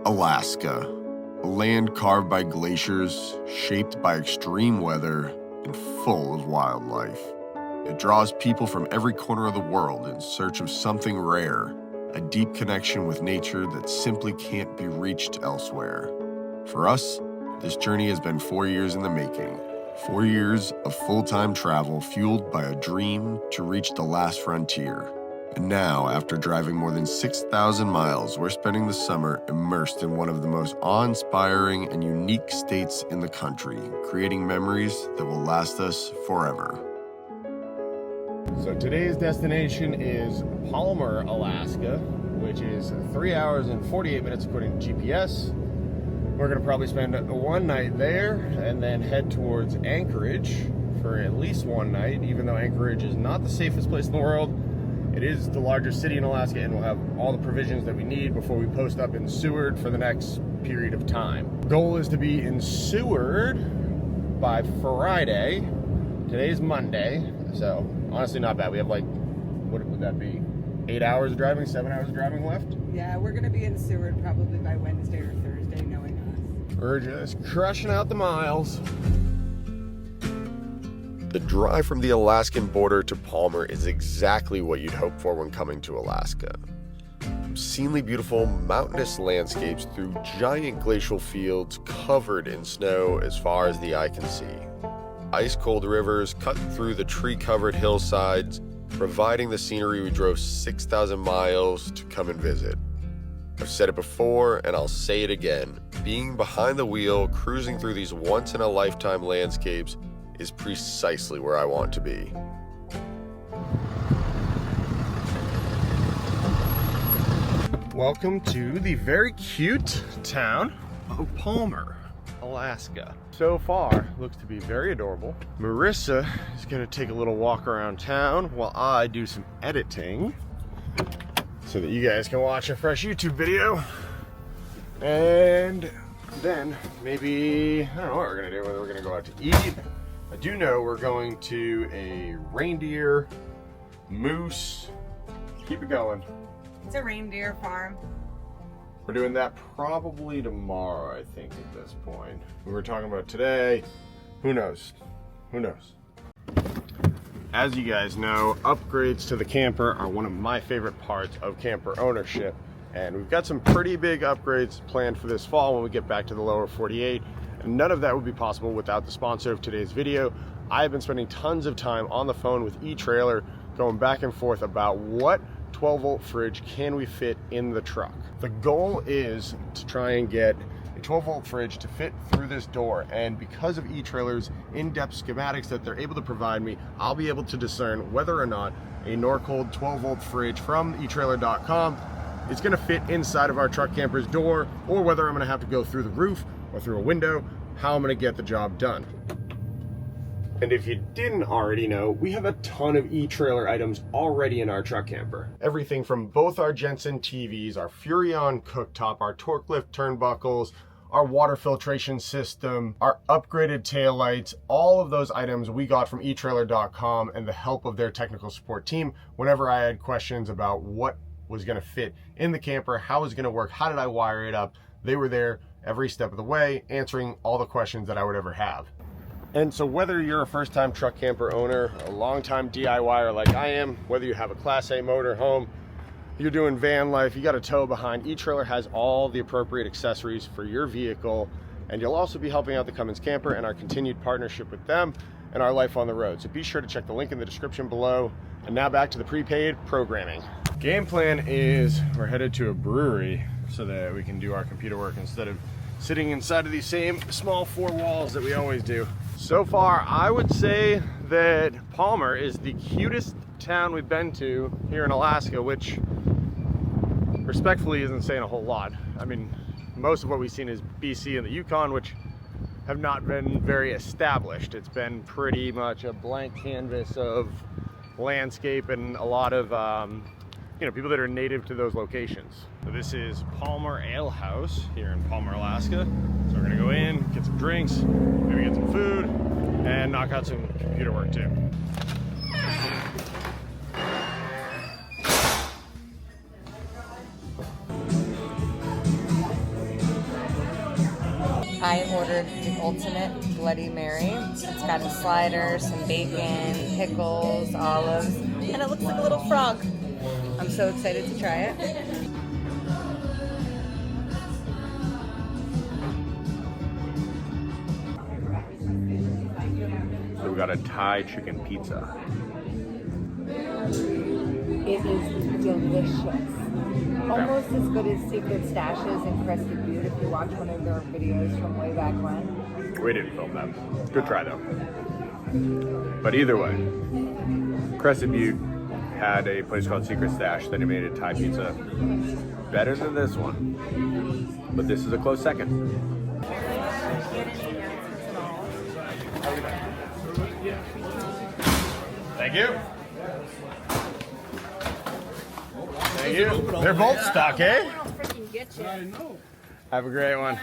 Alaska, a land carved by glaciers, shaped by extreme weather, and full of wildlife. It draws people from every corner of the world in search of something rare, a deep connection with nature that simply can't be reached elsewhere. For us, this journey has been 4 years in the making. 4 years of full-time travel fueled by a dream to reach the last frontier. And now, after driving more than 6,000 miles, we're spending the summer immersed in one of the most awe-inspiring and unique states in the country, creating memories that will last us forever. So today's destination is PALMER, Alaska, which is 3 hours and 48 minutes according to GPS. We're gonna probably spend one night there and then head towards Anchorage for at least one night, even though Anchorage is not the safest place in the world. It is the largest city in Alaska, and we'll have all the provisions that we need before we post up in Seward for the next period of time. Goal is to be in Seward by Friday. Today's Monday, so honestly not bad. We have like, what would that be? 8 hours of driving, 7 hours of driving left? Yeah, we're gonna be in Seward probably by Wednesday or Thursday, knowing us. We're just crushing out the miles. The drive from the Alaskan border to Palmer is exactly what you'd hope for when coming to Alaska. Obscenely beautiful mountainous landscapes through giant glacial fields covered in snow as far as the eye can see. Ice-cold rivers cut through the tree-covered hillsides, providing the scenery we drove 6,000 miles to come and visit. I've said it before, and I'll say it again. Being behind the wheel, cruising through these once-in-a-lifetime landscapes is precisely where I want to be. Welcome to the very cute town of Palmer, Alaska. So far, looks to be very adorable. Marissa is gonna take a little walk around town while I do some editing so that you guys can watch a fresh YouTube video. And then maybe, I don't know what we're gonna do, whether we're gonna go out to eat. I do know we're going to a reindeer, moose, keep it going. It's a reindeer farm. We're doing that probably tomorrow, I think, at this point. We were talking about today, who knows? Who knows? As you guys know, upgrades to the camper are one of my favorite parts of camper ownership. And we've got some pretty big upgrades planned for this fall when we get back to the lower 48. And none of that would be possible without the sponsor of today's video. I have been spending tons of time on the phone with eTrailer, going back and forth about what 12-volt fridge can we fit in the truck. The goal is to try and get a 12-volt fridge to fit through this door, and because of eTrailer's in-depth schematics that they're able to provide me, I'll be able to discern whether or not a Norcold 12-volt fridge from eTrailer.com is going to fit inside of our truck camper's door, or whether I'm going to have to go through the roof or through a window, how I'm going to get the job done. And if you didn't already know, we have a ton of eTrailer items already in our truck camper. Everything from both our Jensen TVs, our Furrion cooktop, our torque lift turnbuckles, our water filtration system, our upgraded taillights, all of those items we got from eTrailer.com and the help of their technical support team whenever I had questions about what was going to fit in the camper, how it was going to work, how did I wire it up. They were there every step of the way, answering all the questions that I would ever have. And so whether you're a first-time truck camper owner, a long-time DIYer like I am, whether you have a Class A motor home, you're doing van life, you got a tow behind, eTrailer has all the appropriate accessories for your vehicle, and you'll also be helping out the Cummins camper and our continued partnership with them and our life on the road. So be sure to check the link in the description below. And now back to the prepaid programming. Game plan is we're headed to a brewery so that we can do our computer work instead of sitting inside of these same small four walls that we always do. So far, I would say that Palmer is the cutest town we've been to here in Alaska, which respectfully isn't saying a whole lot. I mean, most of what we've seen is BC and the Yukon, which have not been very established. It's been pretty much a blank canvas of landscape and a lot of people that are native to those locations. So this is Palmer Ale House here in Palmer, Alaska. So we're gonna go in, get some drinks, maybe get some food, and knock out some computer work too. I ordered the ultimate Bloody Mary. It's got a slider, some bacon, pickles, olives, and it looks like a little frog. I'm so excited to try it. So we got a Thai chicken pizza. It is delicious. Almost as good as Secret Stashes and Crested Butte if you watch one of their videos from way back when. We didn't film that. Good try though. But either way, Crested Butte had a place called Secret Stash that made a Thai pizza better than this one. But this is a close second. Thank you. Thank you. They're both stuck, eh? Have a great one.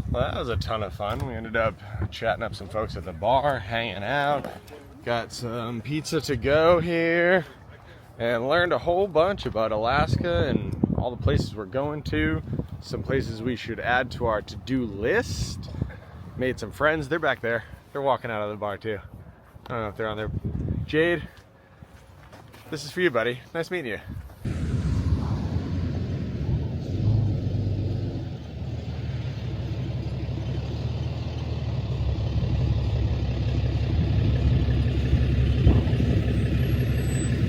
Well, that was a ton of fun. We ended up chatting up some folks at the bar, hanging out, got some pizza to go here, and learned a whole bunch about Alaska and all the places we're going to, some places we should add to our to-do list. Made some friends. They're back there. They're walking out of the bar too. I don't know if they're on there. Jade, this is for you, buddy. Nice meeting you.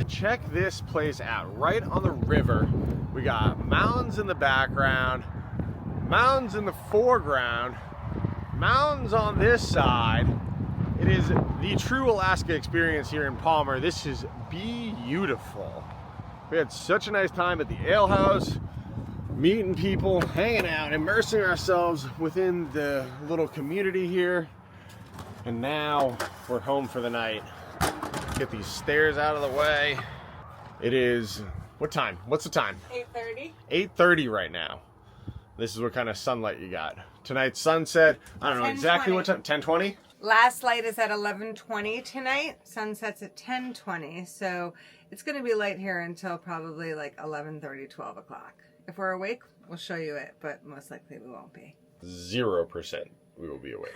Check this place out. Right on the river, we got mountains in the background, mountains in the foreground, mountains on this side. It is the true Alaska experience here in Palmer. This is beautiful. We had such a nice time at the ale house, meeting people, hanging out, immersing ourselves within the little community here. And now we're home for the night. Get these stairs out of the way. It is, what time? What's the time? 8:30. 8:30 right now. This is what kind of sunlight you got. Tonight's sunset, I don't know exactly what time, 10:20? Last light is at 11:20 tonight. Sunset's at 10:20. So it's going to be light here until probably like 11:30, 12 o'clock. If we're awake, we'll show you it, but most likely we won't be. 0% we will be awake.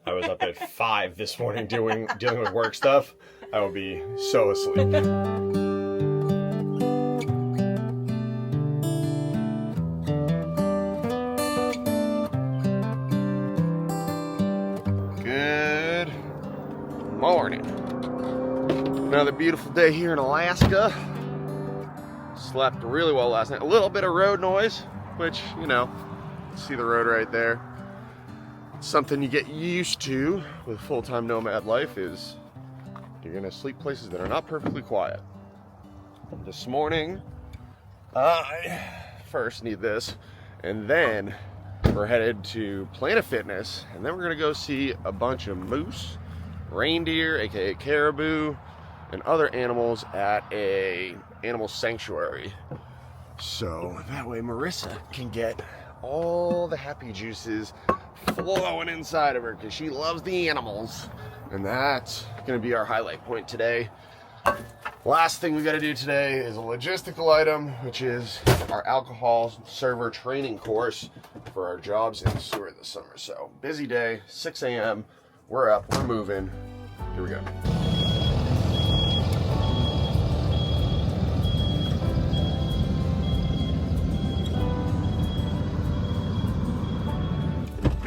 I was up at 5 this morning dealing with work stuff. I will be so asleep. Good morning. Another beautiful day here in Alaska. Slept really well last night. A little bit of road noise, which, you know, see the road right there. Something you get used to with full-time nomad life is you're gonna sleep places that are not perfectly quiet. This morning, I first need this, and then we're headed to Planet Fitness, and then we're gonna go see a bunch of moose, reindeer, aka caribou, and other animals at a animal sanctuary. So that way Marissa can get all the happy juices flowing inside of her because she loves the animals, and that's gonna be our highlight point today. Last thing we got to do today is a logistical item, which is our alcohol server training course for our jobs in Seward this summer. So busy day, 6 a.m. We're up, we're moving. Here we go.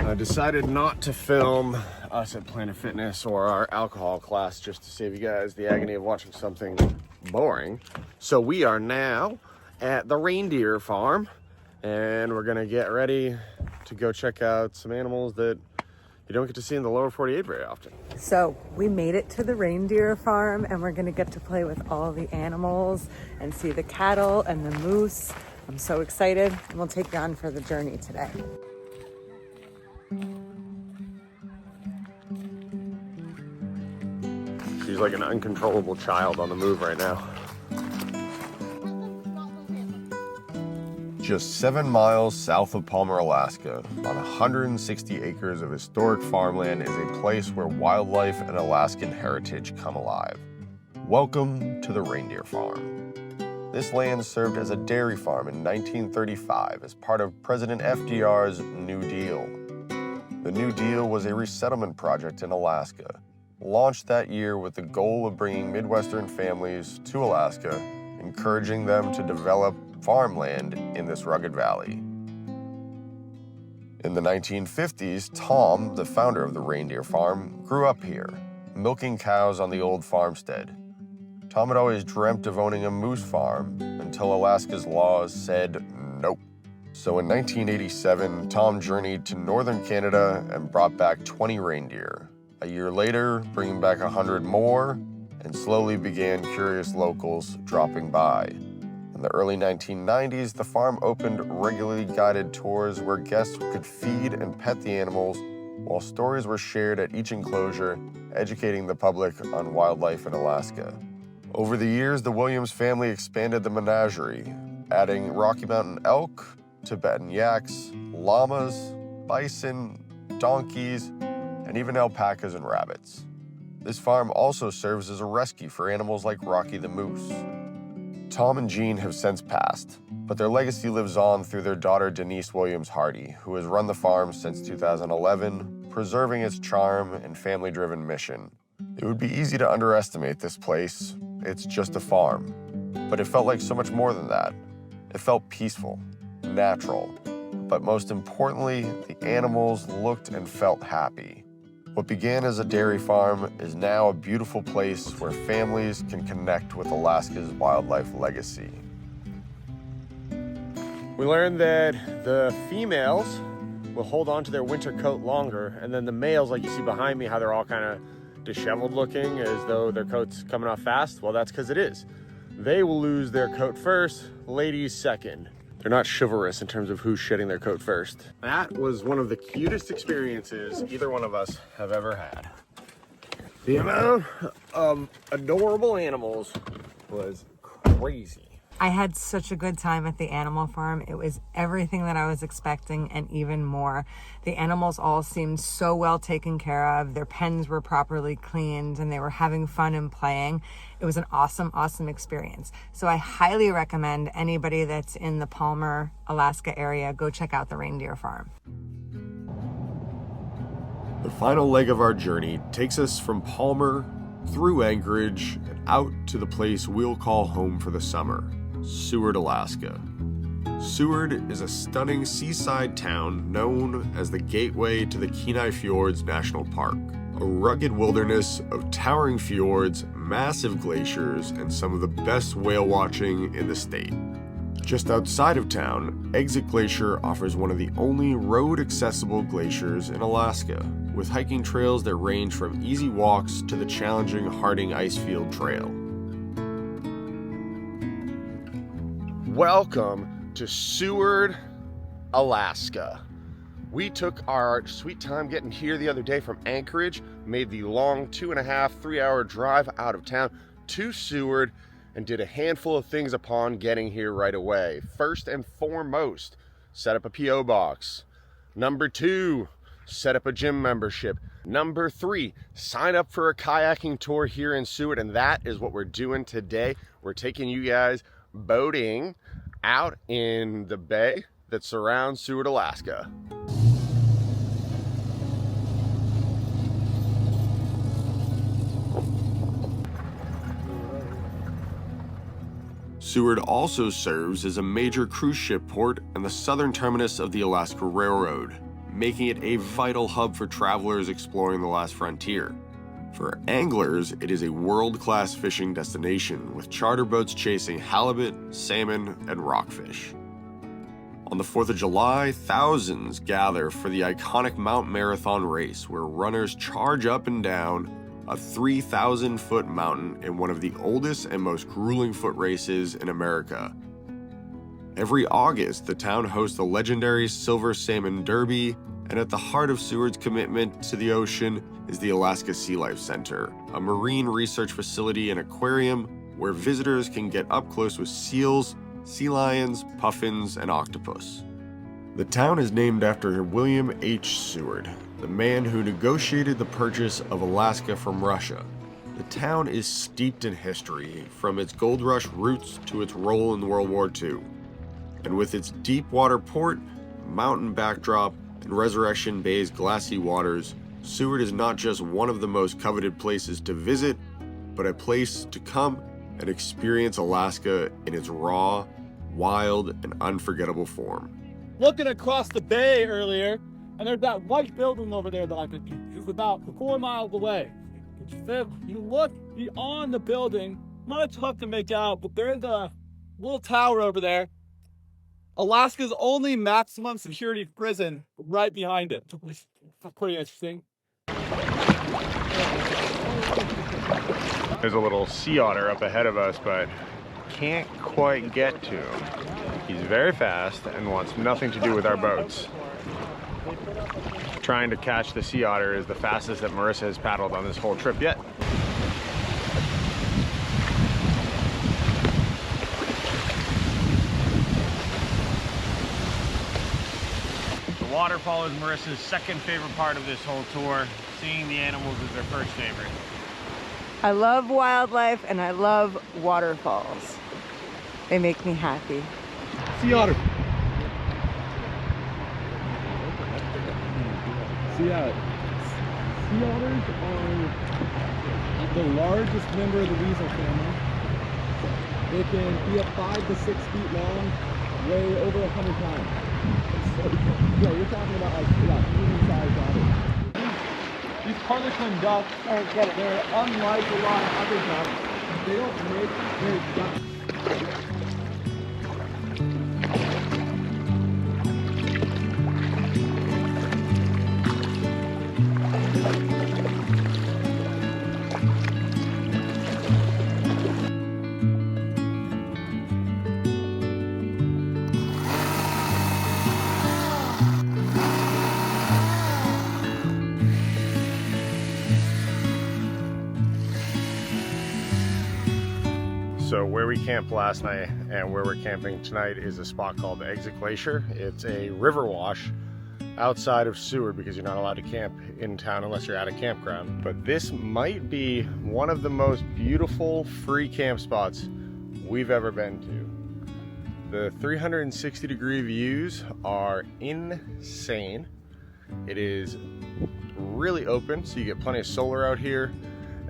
I decided not to film us at Planet Fitness or our alcohol class just to save you guys the agony of watching something boring. So we are now at the reindeer farm, and we're gonna get ready to go check out some animals that you don't get to see in the lower 48 very often. So we made it to the reindeer farm, and we're gonna get to play with all the animals and see the cattle and the moose. I'm so excited, and we'll take you on for the journey today. She's like an uncontrollable child on the move right now. Just 7 miles south of Palmer, Alaska, on 160 acres of historic farmland, is a place where wildlife and Alaskan heritage come alive. Welcome to the reindeer farm. This land served as a dairy farm in 1935 as part of President FDR's New Deal. The New Deal was a resettlement project in Alaska, launched that year with the goal of bringing Midwestern families to Alaska, encouraging them to develop farmland in this rugged valley. In the 1950s, Tom, the founder of the Reindeer farm, grew up here, milking cows on the old farmstead. Tom had always dreamt of owning a moose farm until Alaska's laws said nope. So in 1987, Tom journeyed to northern Canada and brought back 20 reindeer. A year later, bringing back 100 more, and slowly began curious locals dropping by. In the early 1990s, the farm opened regularly guided tours where guests could feed and pet the animals, while stories were shared at each enclosure, educating the public on wildlife in Alaska. Over the years, the Williams family expanded the menagerie, adding Rocky Mountain elk, Tibetan yaks, llamas, bison, donkeys, and even alpacas and rabbits. This farm also serves as a rescue for animals like Rocky the moose. Tom and Jean have since passed, but their legacy lives on through their daughter Denise Williams Hardy, who has run the farm since 2011, preserving its charm and family-driven mission. It would be easy to underestimate this place. It's just a farm. But it felt like so much more than that. It felt peaceful, natural, but most importantly, the animals looked and felt happy. What began as a dairy farm is now a beautiful place where families can connect with Alaska's wildlife legacy. We learned that the females will hold on to their winter coat longer, and then the males, like you see behind me, how they're all kind of disheveled looking as though their coat's coming off fast. Well, that's because it is. They will lose their coat first, ladies second. They're not chivalrous in terms of who's shedding their coat first. That was one of the cutest experiences either one of us have ever had. The amount of adorable animals was crazy. I had such a good time at the animal farm. It was everything that I was expecting and even more. The animals all seemed so well taken care of. Their pens were properly cleaned and they were having fun and playing. It was an awesome, awesome experience. So I highly recommend anybody that's in the Palmer, Alaska area, go check out the Reindeer farm. The final leg of our journey takes us from Palmer, through Anchorage, and out to the place we'll call home for the summer, Seward, Alaska. Seward is a stunning seaside town known as the gateway to the Kenai Fjords National Park, a rugged wilderness of towering fjords, massive glaciers, and some of the best whale watching in the state. Just outside of town, Exit Glacier offers one of the only road-accessible glaciers in Alaska, with hiking trails that range from easy walks to the challenging Harding Icefield Trail. Welcome to Seward, Alaska. We took our sweet time getting here the other day from Anchorage, made the long 2.5, 3-hour drive out of town to Seward, and did a handful of things upon getting here right away. First and foremost, set up a P.O. box. Number 2, set up a gym membership. Number 3, sign up for a kayaking tour here in Seward, and that is what we're doing today. We're taking you guys boating out in the bay that surrounds Seward, Alaska. Seward also serves as a major cruise ship port and the southern terminus of the Alaska Railroad, making it a vital hub for travelers exploring the last frontier. For anglers, it is a world-class fishing destination with charter boats chasing halibut, salmon, and rockfish. On the 4th of July, thousands gather for the iconic Mount Marathon race, where runners charge up and down a 3,000-foot mountain in one of the oldest and most grueling foot races in America. Every August, the town hosts the legendary Silver Salmon Derby, and at the heart of Seward's commitment to the ocean is the Alaska Sea Life Center, a marine research facility and aquarium where visitors can get up close with seals, sea lions, puffins, and octopus. The town is named after William H. Seward, the man who negotiated the purchase of Alaska from Russia. The town is steeped in history, from its gold rush roots to its role in World War II. And with its deep water port, mountain backdrop, and Resurrection Bay's glassy waters, Seward is not just one of the most coveted places to visit, but a place to come and experience Alaska in its raw, wild, and unforgettable form. Looking across the bay earlier, and there's that white building over there that I could, it's about 4 miles away. You look beyond the building, not tough to make out, but there's a little tower over there. Alaska's only maximum security prison right behind it. It's pretty interesting. There's a little sea otter up ahead of us, but can't quite get to him. He's very fast and wants nothing to do with our boats. Trying to catch the sea otter is the fastest that Marissa has paddled on this whole trip yet. The waterfall is Marissa's second favorite part of this whole tour. Seeing the animals is her first favorite. I love wildlife and I love waterfalls. They make me happy. Sea otter. Sea otters are the largest member of the weasel family. They can be up 5 to 6 feet long, weigh over 100 pounds. So, you're talking about like medium-sized otters. These harlequin ducks, they're unlike a lot of other ducks. They don't make their ducks. So where we camped last night and where we're camping tonight is a spot called the Exit Glacier. It's a river wash outside of Seward because you're not allowed to camp in town unless you're at a campground. But this might be one of the most beautiful free camp spots we've ever been to. The 360-degree views are insane. It is really open, so you get plenty of solar out here.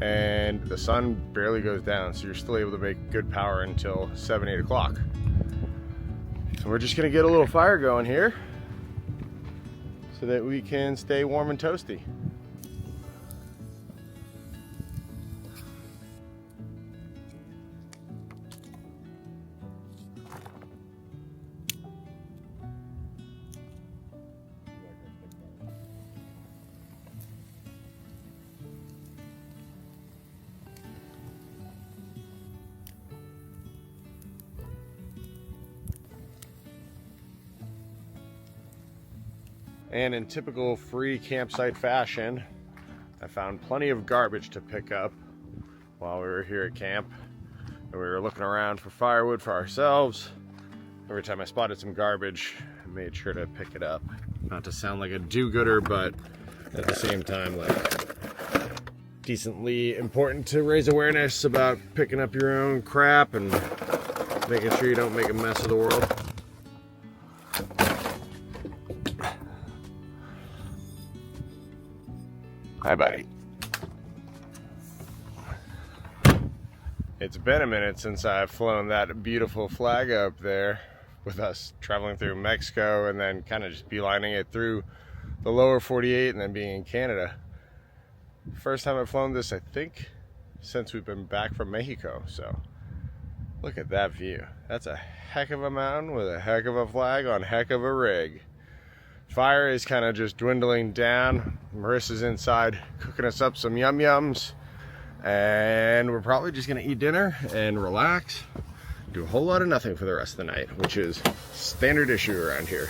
And the sun barely goes down, so you're still able to make good power until 7, 8 o'clock. So we're just gonna get a little fire going here so that we can stay warm and toasty. And in typical free campsite fashion, I found plenty of garbage to pick up while we were here at camp. And we were looking around for firewood for ourselves. Every time I spotted some garbage, I made sure to pick it up. Not to sound like a do-gooder, but at the same time, like, decently important to raise awareness about picking up your own crap and making sure you don't make a mess of the world. Hi, buddy. It's been a minute since I've flown that beautiful flag up there with us traveling through Mexico and then kind of just beelining it through the lower 48 and then being in Canada. First time I've flown this, I think, since we've been back from Mexico. So look at that view. That's a heck of a mountain with a heck of a flag on heck of a rig. Fire is kind of just dwindling down. Marissa's inside cooking us up some yum-yums. And we're probably just gonna eat dinner and relax. Do a whole lot of nothing for the rest of the night, which is standard issue around here.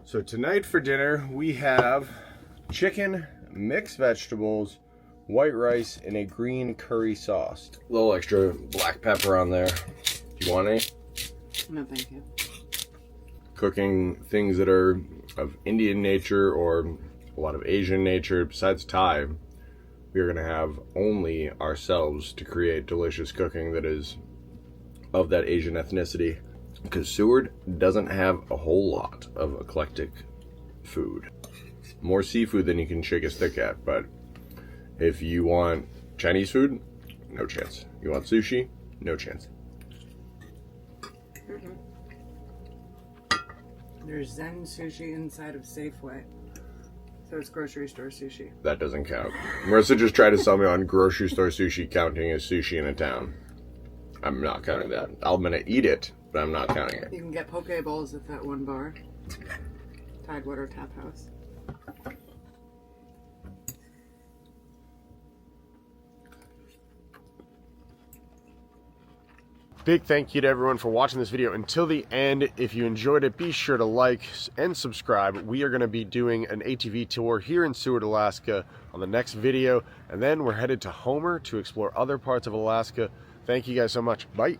So tonight for dinner, we have chicken, mixed vegetables, white rice, and a green curry sauce. A little extra black pepper on there. Do you want any? No, thank you. Cooking things that are of Indian nature or a lot of Asian nature besides Thai. we are going to have only ourselves to create delicious cooking that is of that Asian ethnicity, because Seward doesn't have a whole lot of eclectic food. More seafood than you can shake a stick at, but if you want Chinese food, no chance. You want sushi, no chance. There's Zen sushi inside of Safeway. So it's grocery store sushi. That doesn't count. Marissa just tried to sell me on grocery store sushi counting as sushi in a town. I'm not counting that. I'm gonna eat it, but I'm not counting it. You can get poke bowls at that one bar. Tidewater Tap House. Big thank you to everyone for watching this video until the end. If you enjoyed it, be sure to like and subscribe. We are going to be doing an ATV tour here in Seward, Alaska on the next video, and then we're headed to Homer to explore other parts of Alaska. Thank you guys so much. Bye.